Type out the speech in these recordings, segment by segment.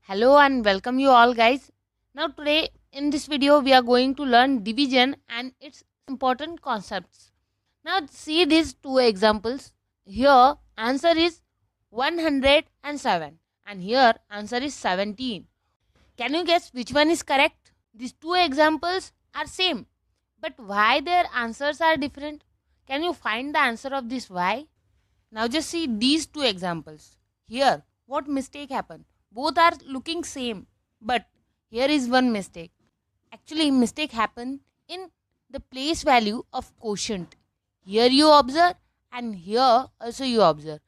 Hello and welcome you all guys. Now today in this video we are going to learn division and its important concepts. Now see these two examples. Here answer is 107 and here answer is 17. Can you guess which one is correct? These two examples are same, but why their answers are different? Can you find the answer of this why? Now just see these two examples. Here, what mistake happened? Both are looking same, but here is one mistake. Actually, mistake happened in the place value of quotient. Here you observe and here also you observe.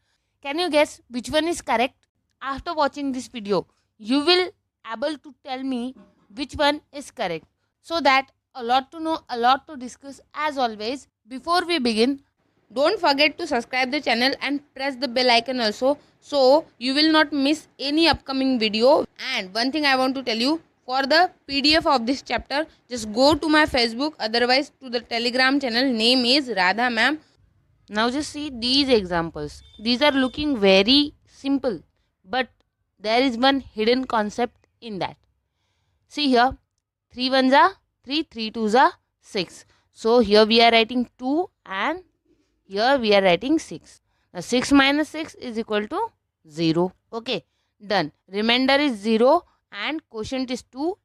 Can you guess which one is correct? After watching this video, you will able to tell me which one is correct. So that a lot to know, a lot to discuss as always. Before we begin, don't forget to subscribe the channel and press the bell icon also so you will not miss any upcoming video. And one thing I want to tell you, for the PDF of this chapter, just go to my Facebook, otherwise to the Telegram channel, name is Radha ma'am. Now just see these examples. These are looking very simple, but there is one hidden concept in that. See here, 3 ones are 3, 3 twos are 6. So here we are writing 2 and here we are writing 6. Now 6 minus 6 is equal to 0. Okay, done. Remainder is 0 and quotient is 2.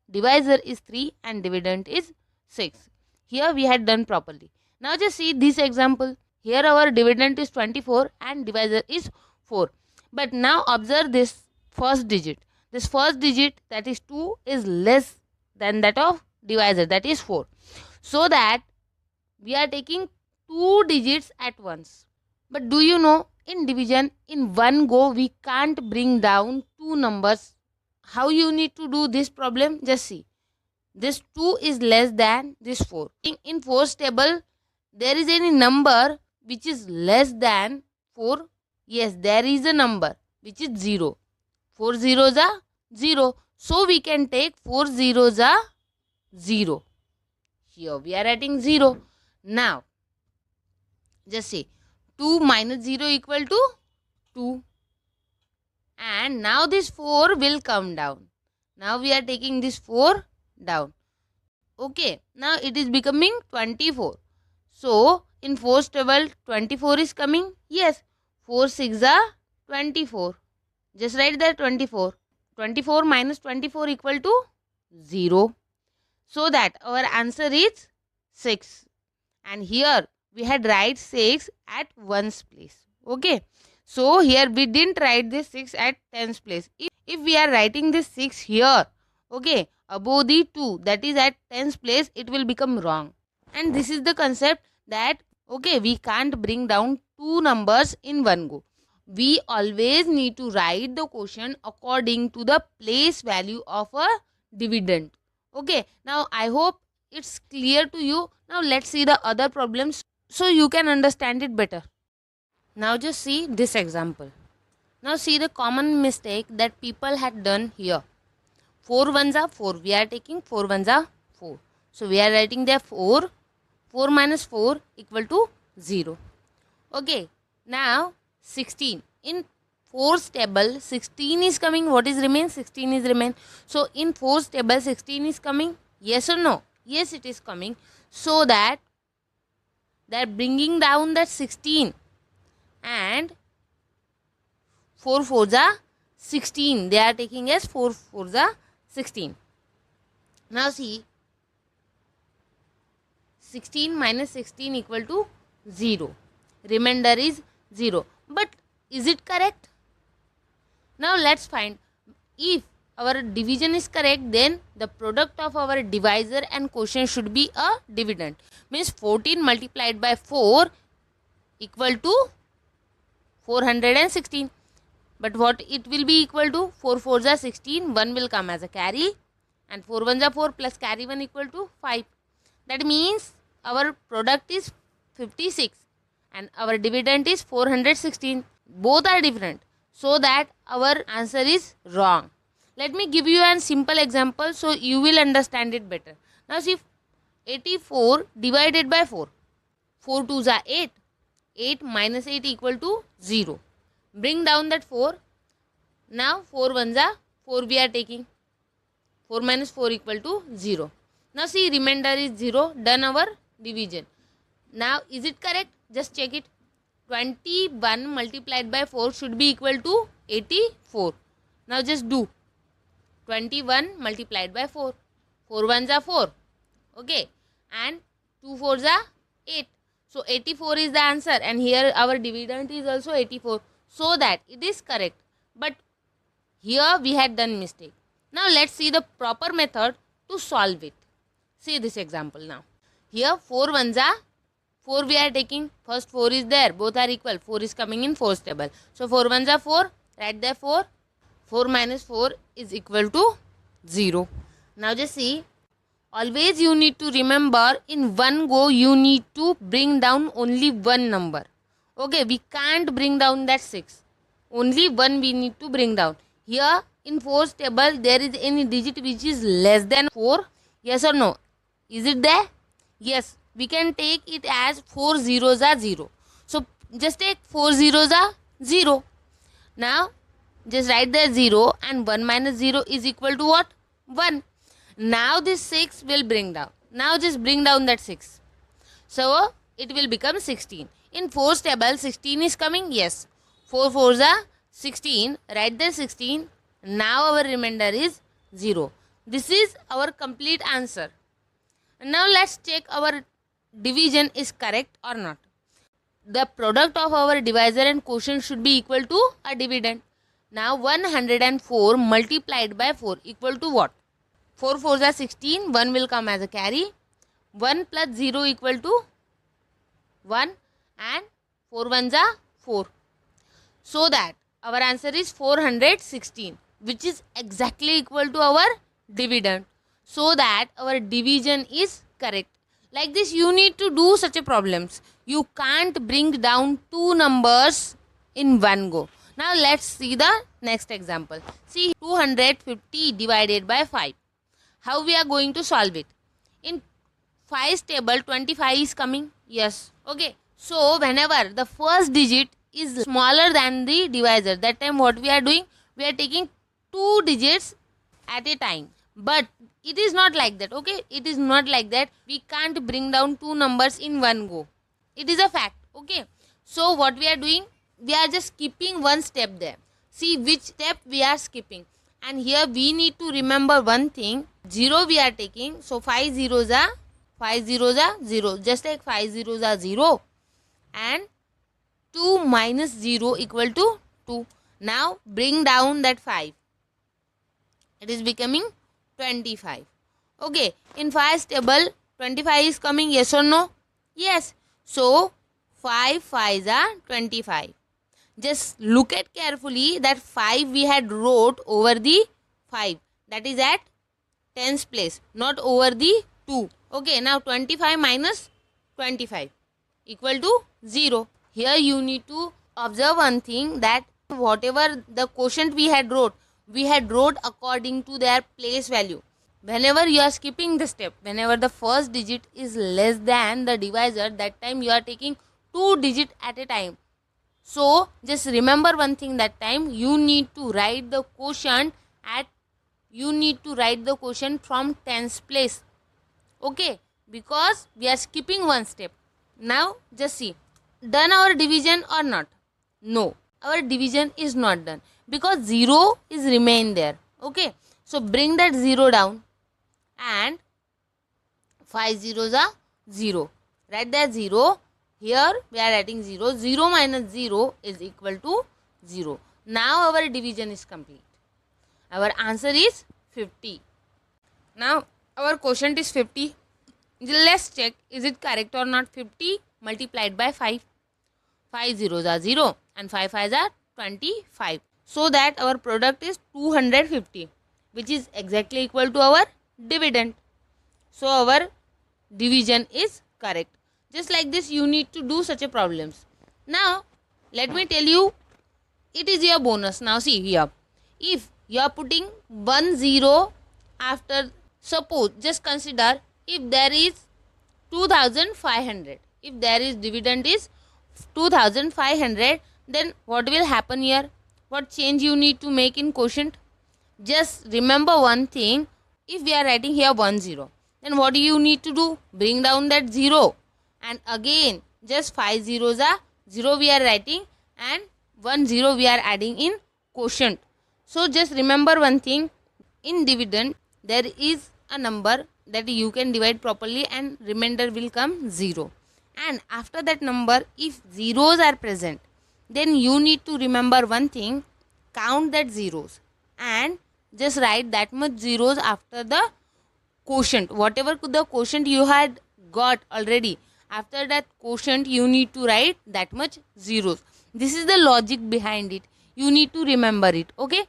Divisor is 3 and dividend is 6. Here we had done properly. Now just see this example. Here our dividend is 24 and divisor is 4. But now observe this first digit. This first digit, that is 2, is less than that of divisor, that is 4. So that we are taking 2 digits at once. But do you know, in division, in one go we can't bring down two numbers. How you need to do this problem? Just see. This 2 is less than this 4. In 4's table, there is any number which is less than 4. Yes, there is a number which is 0. 4 zeros are 0. So we can take 4 zeros are 0. Here we are writing 0. Now, just say 2 minus 0 equal to 2. And now this 4 will come down. Now we are taking this 4 down. Okay, now it is becoming 24. So, in 4's table, 24 is coming. Yes, 4 6 are 24. Just write there 24. 24 minus 24 equal to 0. So that our answer is 6. And here we had write 6 at 1's place. Okay. So here we didn't write this 6 at 10's place. If we are writing this 6 here, okay, above the 2, that is at 10's place, it will become wrong. And this is the concept that, okay, we can't bring down two numbers in one go. We always need to write the quotient according to the place value of a dividend. Okay, now I hope it's clear to you. Now let's see the other problems so you can understand it better. Now just see this example. Now see the common mistake that people had done here. 4 ones are 4. We are taking 4 ones are 4. So we are writing there 4. 4 minus 4 equal to 0. Okay, now 16. In 4's table, 16 is coming. What is remain? 16 is remain. So in 4's table, 16 is coming. Yes or no? Yes, it is coming. So that they are bringing down that 16 and 4 4s are 16. They are taking as 4 4s are 16. Now see, 16 minus 16 equal to 0. Remainder is 0. But is it correct? Now let's find. If our division is correct, then the product of our divisor and quotient should be a dividend. Means 14 multiplied by 4 equal to 416. But what it will be equal to? 4 4s are 16. 1 will come as a carry. And 4 1s are 4 plus carry 1 equal to 5. That means our product is 56 and our dividend is 416. Both are different. So that our answer is wrong. Let me give you a simple example so you will understand it better. Now see, 84 divided by 4. 4 2s are 8. 8 minus 8 equal to 0. Bring down that 4. Now 4 ones are 4 we are taking. 4 minus 4 equal to 0. Now see, remainder is 0. Done our division. Now is it correct? Just check it. 21 multiplied by 4 should be equal to 84. Now just do. 21 multiplied by 4. 4 ones are 4. Okay. And 2 fours are 8. So 84 is the answer, and here our dividend is also 84. So that it is correct. But here we had done mistake. Now let's see the proper method to solve it. See this example now. Here 4 ones are 4 we are taking. First 4 is there. Both are equal. 4 is coming in 4's table. So 4 ones are 4. Write there 4. 4 minus 4 is equal to 0. Now just see. Always you need to remember, in one go you need to bring down only one number. Okay, we can't bring down that 6. Only one we need to bring down. Here in 4's table there is any digit which is less than 4. Yes or no? Is it there? Yes. We can take it as 4 zeros are 0. So just take 4 zeros are 0. Now just write there 0, and 1 minus 0 is equal to what? 1. Now this 6 will bring down. Now just bring down that 6. So it will become 16. In 4's table 16 is coming. Yes. 4 fours are 16. Write there 16. Now our remainder is 0. This is our complete answer. Now let's check our division is correct or not. The product of our divisor and quotient should be equal to a dividend. Now 104 multiplied by 4 equal to what? 4 fours are 16. 1 will come as a carry. 1 plus 0 equal to 1, and 4 ones are 4. So that our answer is 416, which is exactly equal to our dividend. So that our division is correct. Like this you need to do such a problems. You can't bring down two numbers in one go. Now let's see the next example. See, 250 divided by 5. How we are going to solve it? In 5's table 25 is coming. Yes. Okay. So whenever the first digit is smaller than the divisor, that time what we are doing? We are taking two digits at a time. But it is not like that. Okay. It is not like that. We can't bring down two numbers in one go. It is a fact. Okay. So what we are doing? We are just skipping one step there. See which step we are skipping. And here we need to remember one thing. 0 we are taking. So 5 zeros are 0. Just like 5 zeros are 0. And 2 minus 0 equal to 2. Now bring down that 5. It is becoming 25. Okay. In 5's table 25 is coming. Yes or no? Yes. So 5 5s are 25. Just look at carefully that 5 we had wrote over the 5. That is at 10's place, not over the 2. Okay, now 25 minus 25 equal to 0. Here you need to observe one thing, that whatever the quotient we had wrote according to their place value. Whenever you are skipping the step, whenever the first digit is less than the divisor, that time you are taking two digits at a time. So just remember one thing, that time you need to write the quotient from 10's place. Okay, because we are skipping one step. Now just see, done our division or not? No, our division is not done because 0 is remain there. Okay, so bring that 0 down, and 5 zeros are 0. Write that 0. Here we are writing 0. 0 minus 0 is equal to 0. Now our division is complete. Our answer is 50. Now our quotient is 50. Let's check, is it correct or not? 50 multiplied by 5. 5 zeros are 0 and 5 5s are 25. So that our product is 250, which is exactly equal to our dividend. So our division is correct. Just like this you need to do such a problems. Now let me tell you, it is your bonus. Now see here, if you are putting 1 0 after, suppose just consider if there is 2500, if there is dividend is 2500, then what will happen here? What change you need to make in quotient? Just remember one thing, if we are writing here 1 0, then what do you need to do? Bring down that 0. And again, just 5 zeros are 0 we are writing and 1 0 we are adding in quotient. So just remember one thing, in dividend there is a number that you can divide properly and remainder will come 0. And after that number, if zeros are present, then you need to remember one thing, count that zeros and just write that much zeros after the quotient. Whatever the quotient you had got already, after that quotient you need to write that much zeros. This is the logic behind it. You need to remember it. Okay.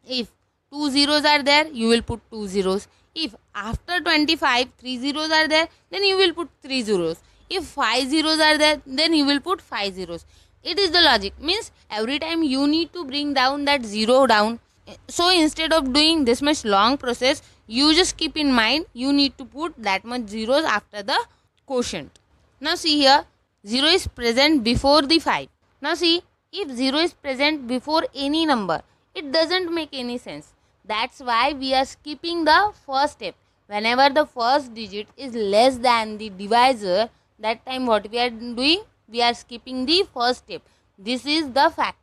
If 2 zeros are there, you will put 2 zeros. If after 25 3 zeros are there, then you will put 3 zeros. If 5 zeros are there, then you will put 5 zeros. It is the logic. Means every time you need to bring down that zero down. So instead of doing this much long process, you just keep in mind you need to put that much zeros after the quotient. Now see here, 0 is present before the 5. Now see, if 0 is present before any number, it doesn't make any sense. That's why we are skipping the first step. Whenever the first digit is less than the divisor, that time what we are doing? We are skipping the first step. This is the fact.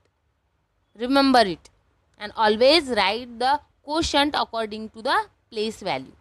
Remember it. And always write the quotient according to the place value.